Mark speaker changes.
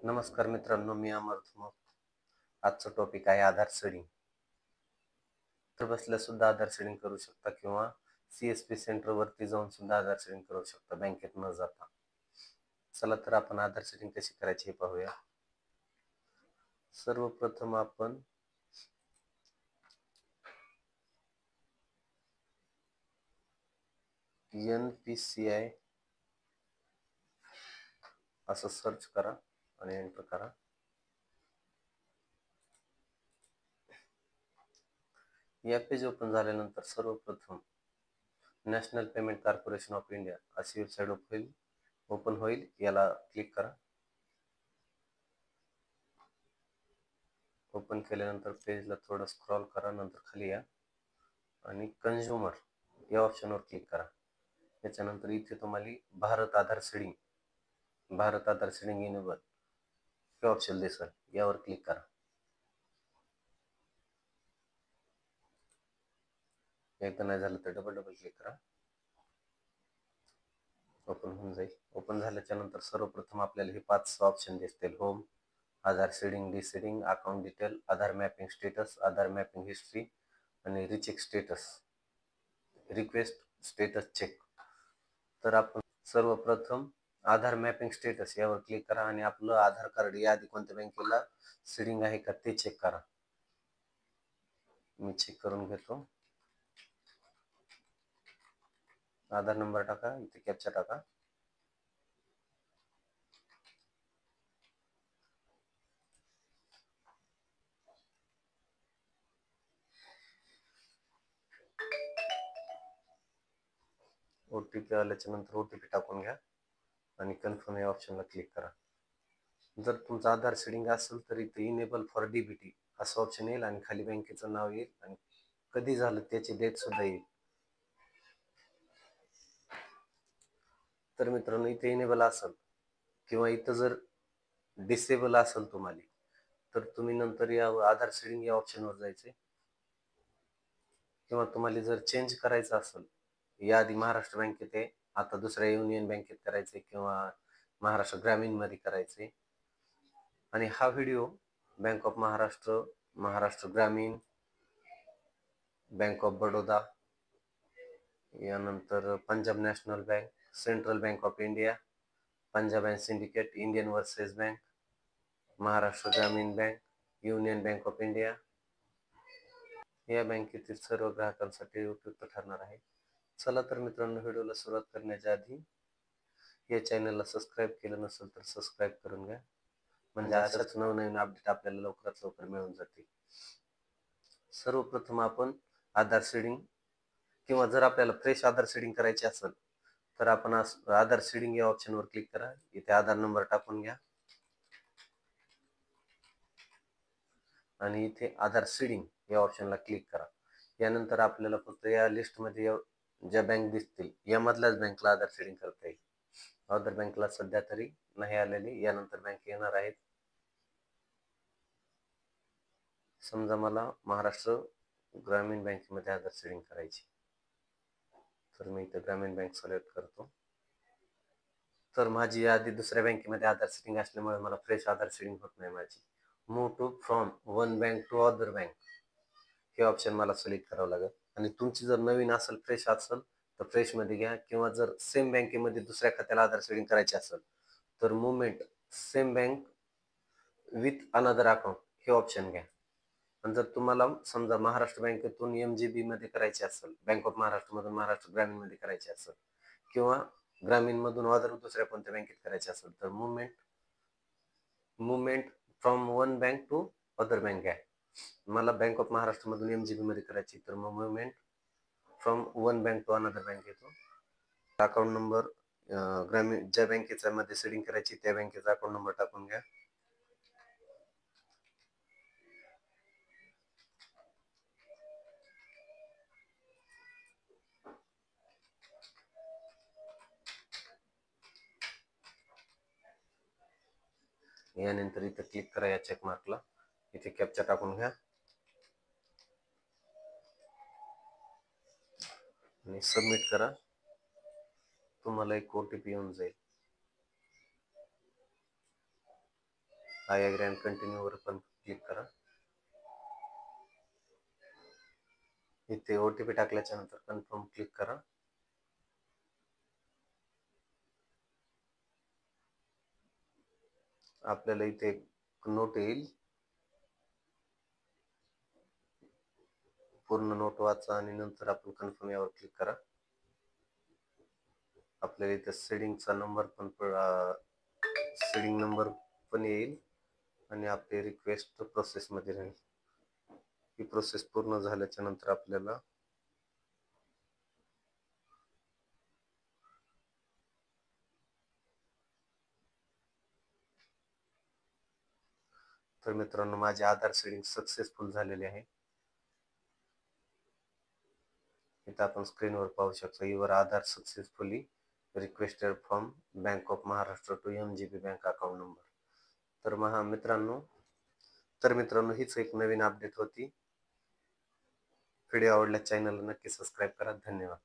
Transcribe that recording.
Speaker 1: नमस्कार मित्रांनो, मी अमर धुमाळ. आजचं टॉपिक आहे आधार सीडिंग. तर बसल्या सुद्धा आधार सीडिंग करू शकता किंवा CSP सेंटरवरती जाऊन सुद्धा आधार सीडिंग करू शकता बँकेत न जाता. चला तर आपण आधार सीडिंग कशी करायची हे पाहूया. सर्वप्रथम आपण NPCI असं सर्च करा आणि एंटर करा. या पेज ओपन झाल्यानंतर सर्वप्रथम national payment corporation of India अशी वेबसाईट ओपन होईल. याला क्लिक करा. ओपन केल्यानंतर पेजला थोडं स्क्रॉल करा, नंतर खाली या आणि कंझ्युमर या ऑप्शनवर क्लिक करा. त्याच्यानंतर इथे तुम्हाला भारत आधार सीडिंग इनेबल हे ऑप्शन दिसेल. यावर क्लिक करा. एकदा नाही झालं तर डबल क्लिक करा. ओपन होऊन जाईल. ओपन झाल्याच्या नंतर सर्वप्रथम आपल्याला हे 5 ऑप्शन दिसतील: home, Aadhaar seeding, deseeding, account detail, Aadhaar mapping status, Aadhaar mapping history आणि recheck status, request status check. तर आपण सर्वप्रथम आधार मॅपिंग स्टेटस यावर क्लिक करा आणि आपलं आधार कार्ड याआधी कोणत्या बँकेला सीडिंग आहे का ते चेक करा. मी चेक करून घेतो. आधार नंबर टाका, इथे कॅप्चा टाका. OTP आल्याच्या नंतर OTP टाकून घ्या आणि कन्फर्म या ऑप्शनला क्लिक करा. जर तुमचं आधार सीडिंग असेल तर इथे इनेबल फॉर DBT असं ऑप्शन येईल आणि खाली बँकेचं नाव येईल आणि कधी झालं त्याची डेट सुद्धा येईल. तर मित्रांनो, इथे इनेबल असेल किंवा इथं जर डिसेबल असेल तुम्हाला, तर तुम्ही नंतर या आधार सीडिंग या ऑप्शनवर जायचे. किंवा तुम्हाला जर चेंज करायचं असेल, याआधी महाराष्ट्र बँकेत आहे, आता दुसऱ्या युनियन बँकेत करायचे किंवा महाराष्ट्र ग्रामीण मध्ये करायचे. आणि हा video bank of Maharashtra, Maharashtra Gramin, bank of Baroda, यानंतर Punjab national bank, central bank of India, Punjab and syndicate, Indian overseas bank, Maharashtra Gramin bank, union bank of India या बँकेतील सर्व ग्राहकांसाठी उपयुक्त ठरणार आहे. चला तर मित्रांनो, व्हिडिओला सुरुवात करण्याच्या आधी या चॅनलला सबस्क्राईब केलं नसेल तर सबस्क्राईब करून घ्या, म्हणजे अशाच नवनवीन अपडेट आपल्याला लवकरात लवकर मिळून जातील. सर्वप्रथम आपण आधार सीडिंग किंवा जर आपल्याला फ्रेश आधार सीडिंग करायची असेल तर आपण आधार सीडिंग या ऑप्शनवर क्लिक करा. इथे आधार नंबर टाकून घ्या आणि इथे आधार सीडिंग या ऑप्शनला क्लिक करा. यानंतर आपल्याला फक्त या लिस्टमध्ये ज्या बँक दिसतील यामधल्याच बँकला आधार सीडिंग करता येईल. अदर बँकला सध्या तरी नाही आलेली, यानंतर बँक येणार आहेत. समजा मला महाराष्ट्र ग्रामीण बँकेमध्ये आधार सीडिंग करायची, तर मी इथे ग्रामीण बँक सिलेक्ट करतो. तर माझी आधी दुसऱ्या बँकेमध्ये आधार सीडिंग असल्यामुळे मला फ्रेश आधार सीडिंग होत नाही माझी. Move to from one bank to other bank हे ऑप्शन मला सिलेक्ट करावं लागेल. आणि तुमची जर नवीन असेल, फ्रेश असेल तर फ्रेशमध्ये घ्या, किंवा जर सेम बँकेमध्ये दुसऱ्या खात्याला आधार सीडिंग करायची असेल तर movement same bank with another account हे ऑप्शन घ्या. आणि जर तुम्हाला समजा महाराष्ट्र बँकेतून MGB मध्ये करायचे असेल, बँक ऑफ महाराष्ट्रमधून महाराष्ट्र ग्रामीण मध्ये करायचे असेल किंवा ग्रामीण मधून अदर दुसऱ्या कोणत्या बँकेत करायचे असेल तर movement from one bank to other bank घ्या. मला बँक ऑफ महाराष्ट्र मधून MGB मध्ये करायची, तर मग movement from one bank to another bank येतो. अकाउंट नंबर ग्रामीण ज्या बँकेच्या मध्ये सीडिंग करायची त्या बँकेचा अकाउंट नंबर टाकून घ्या. यानंतर इथे क्लिक करा या चेक मार्कला, इथे कॅप्चा टाकून घ्या आणि सबमिट करा. तुम्हाला एक OTP येऊन जाईल. आय ॲग्री अँड कंटिन्यूवर पण क्लिक करा. इथे OTP टाकल्याच्या नंतर कन्फर्म क्लिक करा. आपल्याला इथे एक नोट येईल. पूर्ण नोट वाचा आणि नंतर आपण कन्फर्म यावर क्लिक करा. आपल्याला इथे सेडिंगचा नंबर पण सेडिंग नंबर पण येईल आणि आपली रिक्वेस्ट प्रोसेसमध्ये राहील. ही प्रोसेस पूर्ण झाल्याच्या नंतर आपल्याला तर मित्रांनो माझे आधार सेडिंग सक्सेसफुल झालेले आहे. इथं आपण स्क्रीनवर पाहू शकतो your Aadhaar successfully requested from bank of Maharashtra to MGB bank account number. तर मित्रांनो हीच एक नवीन अपडेट होती. व्हिडिओ आवडल्यास चॅनलला नक्की सबस्क्राईब करा. धन्यवाद.